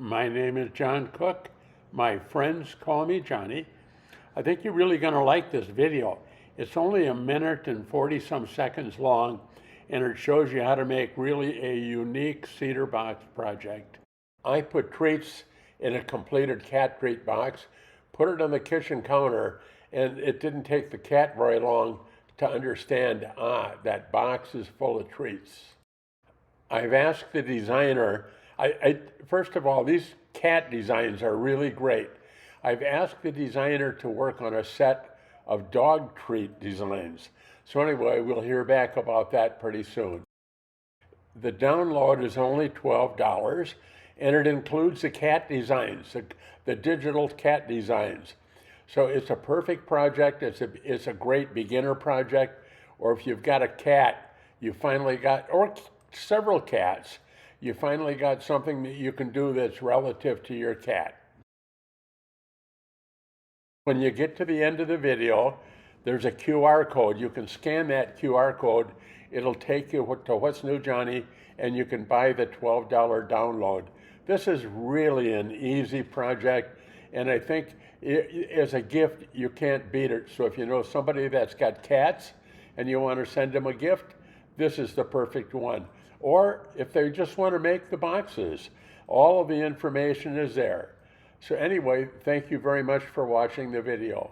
My name is John Cook. My friends call me Johnny. I think you're really going to like this video. It's only a minute and 40 some seconds long, and it shows you how to make really a unique cedar box project. I put treats in a completed cat treat box, put it on the kitchen counter, and it didn't take the cat very long to understand, that box is full of treats. I've asked the designer, first of all, these cat designs are really great. I've asked the designer to work on a set of dog treat designs. So anyway, we'll hear back about that pretty soon. The download is only $12, and it includes the cat designs, the digital cat designs. So it's a perfect project. It's a great beginner project. Or if you've got a cat, you finally got, or several cats, you finally got something that you can do that's relative to your cat. When you get to the end of the video, there's a QR code. You can scan that QR code. It'll take you to What's New Johnny, and you can buy the $12 download. This is really an easy project, and I think as a gift, you can't beat it. So if you know somebody that's got cats and you want to send them a gift, this is the perfect one. Or if they just want to make the boxes, all of the information is there. So anyway, thank you very much for watching the video.